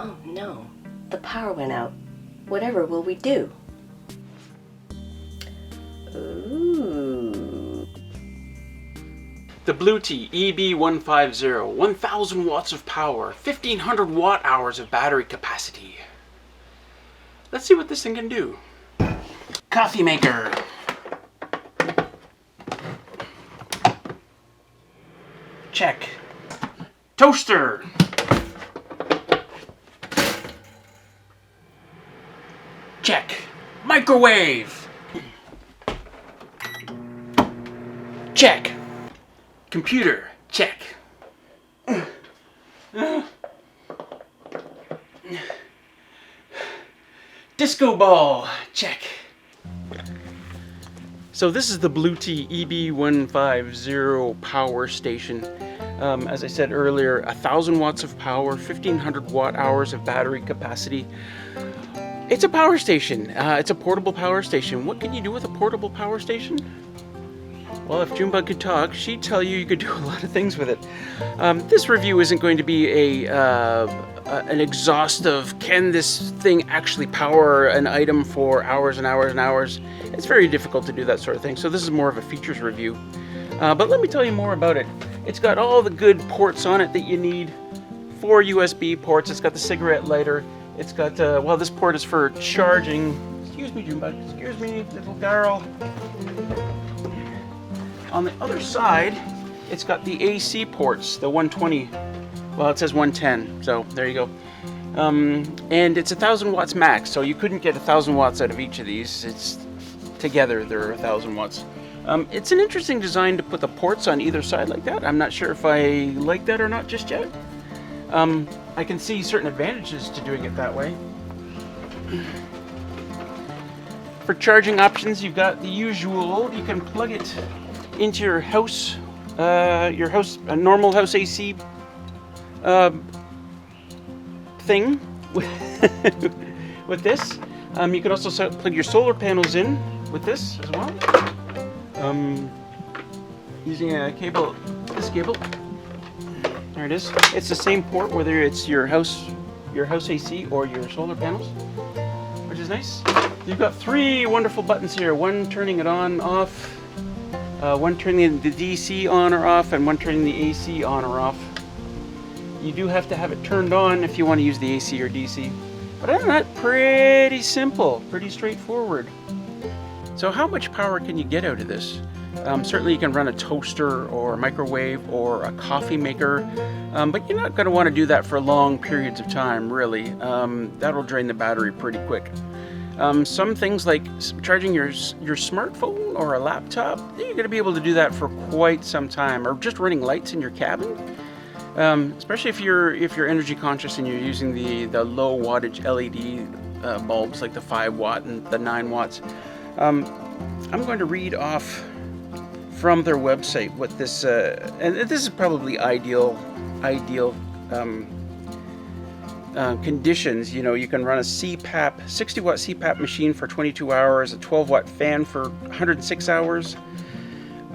Oh no, the power went out. Whatever will we do? Ooh. The Bluetti EB150, 1000 watts of power, 1500 watt hours of battery capacity. Let's see what this thing can do. Coffee maker. Check. Toaster. Check. Microwave. Check. Computer. Check. Disco ball. Check. So this is the Bluetti EB150 power station. As I said earlier, 1000 watts of power, 1500 watt hours of battery capacity. It's a power station. It's a portable power station. What can you do with a portable power station? Well, if Junebug could talk, she'd tell you could do a lot of things with it. This review isn't going to be an exhaustive, can this thing actually power an item for hours and hours and hours? It's very difficult to do that sort of thing, so this is more of a features review. But let me tell you more about it. It's got all the good ports on it that you need. 4 USB ports, it's got the cigarette lighter, it's got, well, this port is for charging. Excuse me, Junebug, excuse me, little girl. On the other side, it's got the AC ports, the 120, well, it says 110, so there you go. And it's 1000 watts max, so you couldn't get 1000 watts out of each of these. It's together, they're 1000 watts. It's an interesting design to put the ports on either side like that. I'm not sure if I like that or not just yet. I can see certain advantages to doing it that way. For charging options, you've got the usual. You can plug it into your house, a normal house AC thing with this. You can also plug your solar panels in with this as well. Using a cable, this cable. There it is. It's the same port whether it's your house AC or your solar panels, which is nice. You've got 3 wonderful buttons here. One turning it on, off. One turning the DC on or off, and one turning the AC on or off. You do have to have it turned on if you want to use the AC or DC. But other than that, pretty simple, pretty straightforward. So how much power can you get out of this? Certainly you can run a toaster or a microwave or a coffee maker, but you're not going to want to do that for long periods of time, really. That'll drain the battery pretty quick. Some things like charging your smartphone or a laptop, you're going to be able to do that for quite some time, or just running lights in your cabin. Especially if you're energy conscious and you're using the low wattage LED bulbs like the 5 watt and the 9 watts. I'm going to read off from their website what this and this is probably ideal conditions. You know, you can run a CPAP 60 watt CPAP machine for 22 hours, a 12 watt fan for 106 hours,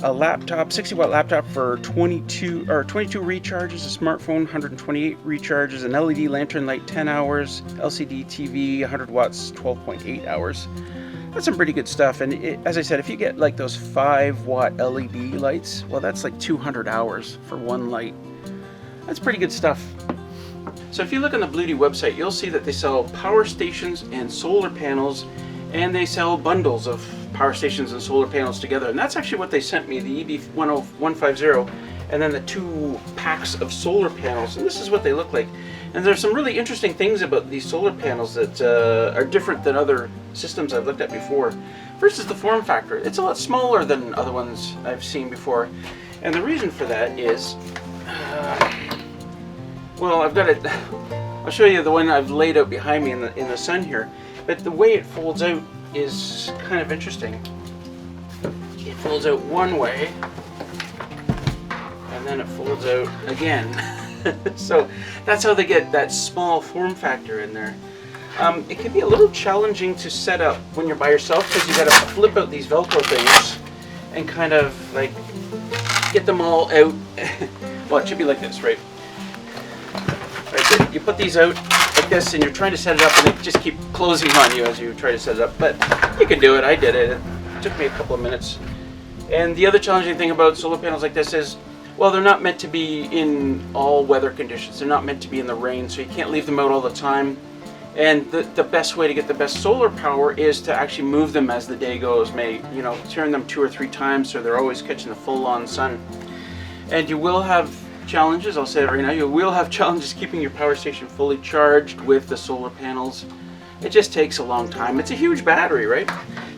a laptop 60 watt laptop for 22 recharges, a smartphone 128 recharges, an LED lantern light 10 hours, LCD TV 100 watts 12.8 hours. That's some pretty good stuff. And as I said, if you get like those 5 watt LED lights, well, that's like 200 hours for one light. That's pretty good stuff. So if you look on the Bluetti website, you'll see that they sell power stations and solar panels, and they sell bundles of power stations and solar panels together. And that's actually what they sent me, the EB150, and then the 2 packs of solar panels. And this is what they look like. And there's some really interesting things about these solar panels that are different than other systems I've looked at before. First is the form factor. It's a lot smaller than other ones I've seen before. And the reason for that is, well, I've got it. I'll show you the one I've laid out behind me in the sun here. But the way it folds out is kind of interesting. It folds out one way, and then it folds out again. So that's how they get that small form factor in there. It can be a little challenging to set up when you're by yourself, because you got to flip out these Velcro things and kind of like get them all out. Well, it should be like this, right? Right, so you put these out like this and you're trying to set it up and they just keep closing on you as you try to set it up. But you can do it. I did it. It took me a couple of minutes. And the other challenging thing about solar panels like this is, well, they're not meant to be in all weather conditions. They're not meant to be in the rain, so you can't leave them out all the time. And the best way to get the best solar power is to actually move them as the day goes. Turn them 2 or 3 times so they're always catching the full-on sun. And you will have challenges, I'll say it right now, you will have challenges keeping your power station fully charged with the solar panels. It just takes a long time. It's a huge battery, right?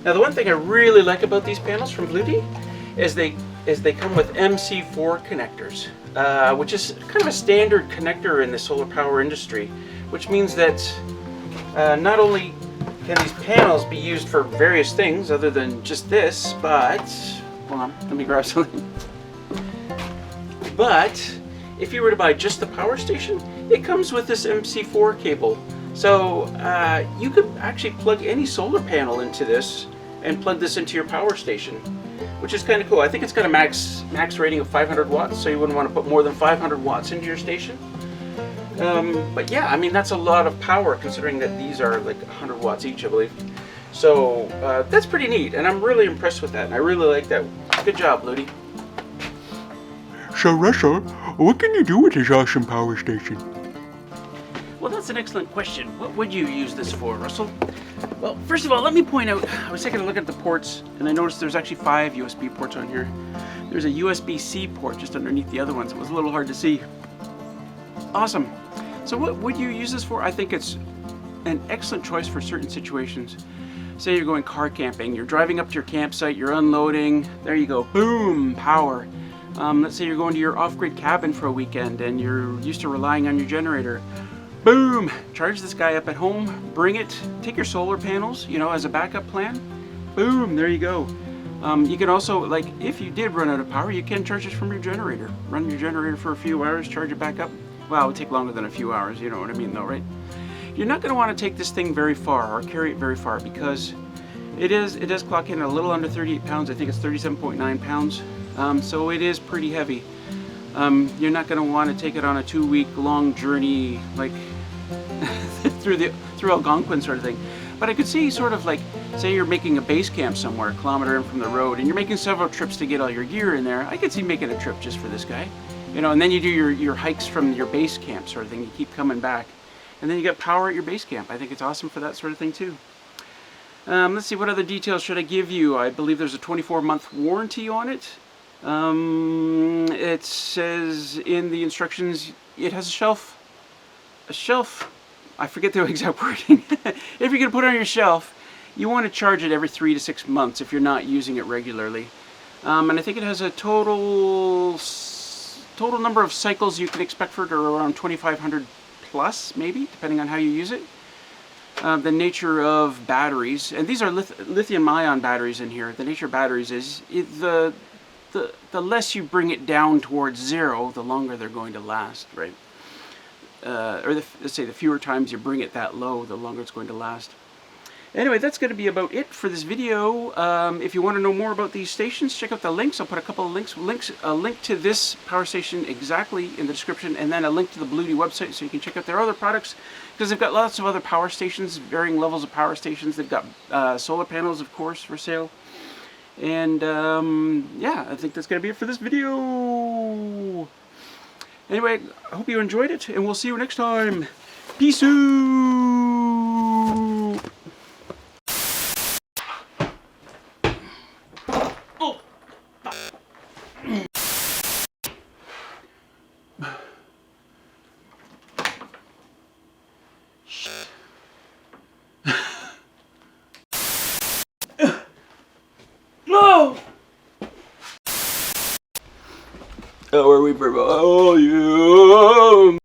Now the one thing I really like about these panels from Bluetti is they come with MC4 connectors, which is kind of a standard connector in the solar power industry, which means that not only can these panels be used for various things other than just this, but, hold on, let me grab something. But if you were to buy just the power station, it comes with this MC4 cable. So you could actually plug any solar panel into this and plug this into your power station, which is kind of cool. I think it's got a max rating of 500 watts, so you wouldn't want to put more than 500 watts into your station. But yeah, I mean, that's a lot of power considering that these are like 100 watts each, I believe. So that's pretty neat, and I'm really impressed with that, and I really like that. Good job, Bluetti. So Russell, what can you do with this awesome power station? Well, that's an excellent question. What would you use this for, Russell? Well, first of all, let me point out, I was taking a look at the ports, and I noticed there's actually 5 USB ports on here. There's a USB-C port just underneath the other ones. It was a little hard to see. Awesome. So what would you use this for? I think it's an excellent choice for certain situations. Say you're going car camping, you're driving up to your campsite, you're unloading, there you go, boom, power. Let's say you're going to your off-grid cabin for a weekend and you're used to relying on your generator. Boom! Charge this guy up at home, bring it, take your solar panels, as a backup plan. Boom! There you go. You can also, like, if you did run out of power, you can charge it from your generator. Run your generator for a few hours, charge it back up. Well, it would take longer than a few hours, you know what I mean though, right? You're not going to want to take this thing very far or carry it very far because it does clock in a little under 38 pounds. I think it's 37.9 pounds. So it is pretty heavy. You're not going to want to take it on a 2-week long journey like through Algonquin sort of thing. But I could see sort of like, say you're making a base camp somewhere, a kilometer in from the road, and you're making several trips to get all your gear in there. I could see making a trip just for this guy. And then you do your hikes from your base camp sort of thing. You keep coming back. And then you got power at your base camp. I think it's awesome for that sort of thing too. Let's see, what other details should I give you? I believe there's a 24-month warranty on it. It says in the instructions it has a shelf. I forget the exact wording. If you're going to put it on your shelf, you want to charge it every 3 to 6 months if you're not using it regularly. And I think it has a total number of cycles you can expect for it are around 2,500 plus, maybe, depending on how you use it. The nature of batteries, and these are lithium-ion batteries in here. The nature of batteries is the less you bring it down towards 0, the longer they're going to last, right? Let's say the fewer times you bring it that low, the longer it's going to last. Anyway, that's going to be about it for this video. If you want to know more about these stations, check out the links. I'll put a couple of links. A link to this power station exactly in the description, and then a link to the Bluetti website so you can check out their other products, because they've got lots of other power stations, varying levels of power stations. They've got solar panels, of course, for sale. And yeah, I think that's going to be it for this video. Anyway, I hope you enjoyed it, and we'll see you next time. Peace out. Oh. No! How are we for volume?